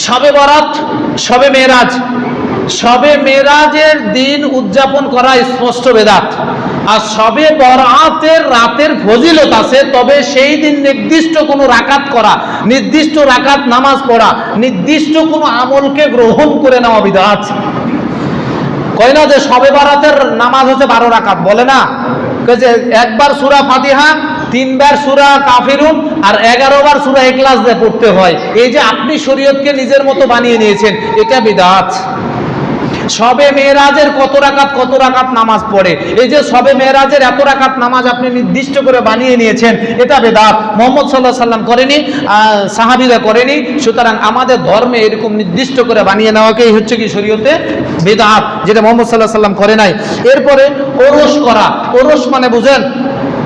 শবে বরাত, শবে মেরাজ, শবে মেরাজের দিন উদযাপন করা স্পষ্ট বেদাত। আর শবে বরাতের রাতের ফজিলত আছে, তবে সেই দিন নির্দিষ্ট কোনো রাকাত করা, নির্দিষ্ট রাকাত নামাজ পড়া, নির্দিষ্ট কোনো আমলকে গ্রহণ করে নেওয়া বিদআত। কয় না যে শবে বরাতের নামাজ হচ্ছে 12 রাকাত, বলে না যে একবার সূরা ফাতিহা, 3 বার সূরা কাফিরুন আর 11 বার সূরা ইখলাস দিয়ে পড়তে হয়। এই যে আপনি শরীয়তকে নিজের মতো বানিয়ে নিয়েছেন, এটা বিদআত। শবে মেরাজের কত রাকাত নামাজ পড়ে, এই যে শবে মেরাজের এত রাকাত নামাজ আপনি নির্দিষ্ট করে বানিয়ে নিয়েছেন, এটা বিদআত। মুহাম্মদ সাল্লাল্লাহু আলাইহি সাল্লাম করেনি, সাহাবীরা করেনি। সুতরাং আমাদের ধর্মে এরকম নির্দিষ্ট করে বানিয়ে নেওয়াকেই হচ্ছে কি শরীয়তে বিদআত, যেটা মুহাম্মদ সাল্লাল্লাহু আলাইহি সাল্লাম করে নাই। এরপরে ওরস করা। ওরস মানে বুঝেন,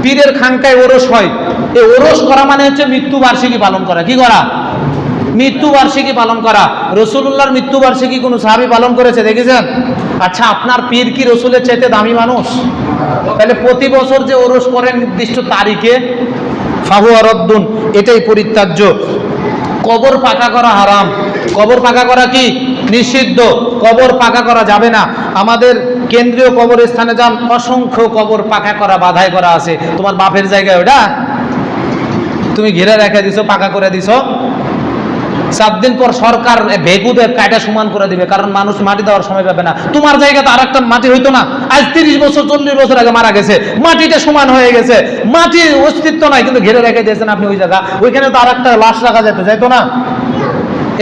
পীরের খানকায় ওরস হয়। এই ওরস করা মানে হচ্ছে মৃত্যুবার্ষিকী পালন করা। কি করা? মৃত্যুবার্ষিকী পালন করা। রাসূলুল্লাহর মৃত্যুবার্ষিকী কোন সাহাবী পালন করেছে দেখেছেন? আচ্ছা, আপনার পীর কি রাসূলের চাইতে দামি মানুষ? তাহলে প্রতি বছর যে ওরস করেন নির্দিষ্ট তারিখে, ফাহুয়া রদ্দুন, এটাই পরিত্যাজ্য। কবর পাকা করা হারাম। কবর পাকা করা কি? নিষিদ্ধ। কবর পাকা করা যাবে না। আমাদের কেন্দ্রীয় কবরস্থানে যান, অসংখ্য কবর পাকা করা, বাধাই করা আছে। তোমার বাপের জায়গায় ওটা তুমি ঘিরে রেখে দিছো, পাকা করে দিছো। 7 দিন পর সরকার ভেগুদে কাটা সমান করে দিবে, কারণ মানুষ মাটি দেওয়ার সময় পাবে না। তোমার জায়গাতে আর একটা মাটি হইতো না, আজ 30 বছর 40 বছর আগে মারা গেছে, মাটিটা সমান হয়ে গেছে, মাটির অস্তিত্ব নাই, কিন্তু ঘিরে রেখে দিয়েছেন আপনি ওই জায়গা। ওইখানে তো আর একটা লাশ রাখা যাইতো না।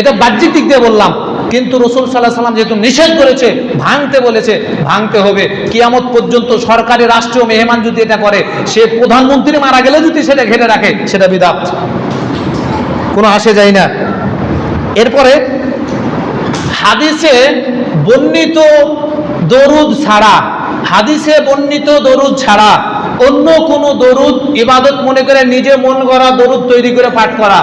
এটা বাহ্যিক দিক দিয়ে বললাম, কিন্তু রাসূল সাল্লাল্লাহু আলাইহি সাল্লাম যেহেতু নিষেধ করেছে, ভাঙতে বলেছে, ভাঙতে হবে। কিয়ামত পর্যন্ত সরকারি রাষ্ট্রীয় মেহমান যদি এটা করে, সে প্রধানমন্ত্রী মারা গেলে যদি সেটা ঘিরে রাখে, সেটা বিদআত, কোনো আসে যায় না। এরপরে হাদিসে বর্ণিত দরুদ ছাড়া, হাদিসে বর্ণিত দরুদ ছাড়া অন্য কোন দরুদ ইবাদত মনে করে নিজে মন গড়া দরুদ তৈরি করে পাঠ করা,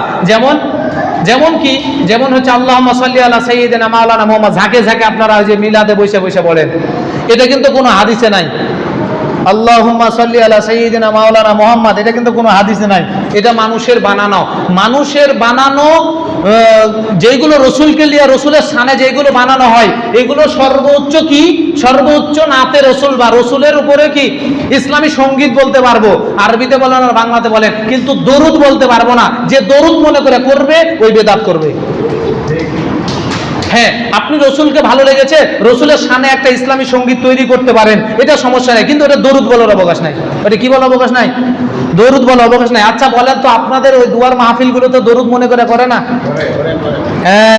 যেমন কি, যেমন হচ্ছে আল্লাহুম্মা সাল্লি আলা সাইয়্যিদিনা মাওলানা মুহাম্মদ, ঝাঁকে ঝাঁকে আপনারা ওই যে মিলাদে বসে বসে বলেন, এটা কিন্তু কোনো হাদিসে নাই। আল্লাহুম্মা সাল্লি আলা সাইয়্যিদিনা মাওলানা মুহাম্মদ, এটা কিন্তু কোনো হাদিসে নাই। এটা মানুষের বানানো। মানুষের বানানো যেগুলো রসুলকে লিয়ে, রসুলের শানে যেগুলো বানানো হয়, এগুলো সর্বোচ্চ কি? সর্বোচ্চ নাতে রসুল বা রসুলের উপরে কি ইসলামী সঙ্গীত বলতে পারবো, আরবিতে বলেন আর বাংলাতে বলেন, কিন্তু দরুদ বলতে পারবো না। যে দরুদ মনে করে করবে, ওই বেদাত করবে। হ্যাঁ, আপনি রসুলকে ভালো লেগেছে, রসুলের শানে একটা ইসলামী সঙ্গীত তৈরি করতে পারেন, এটা সমস্যা নেই, কিন্তু এটা দরুদ বলার অবকাশ নাই। এটা কি বলার অবকাশ নাই? দরুদ বলার অবকাশ নাই। আচ্ছা বলেন তো, আপনাদের ওই দুয়ার মাহফিলগুলো তো দরুদ মনে করে না? হ্যাঁ।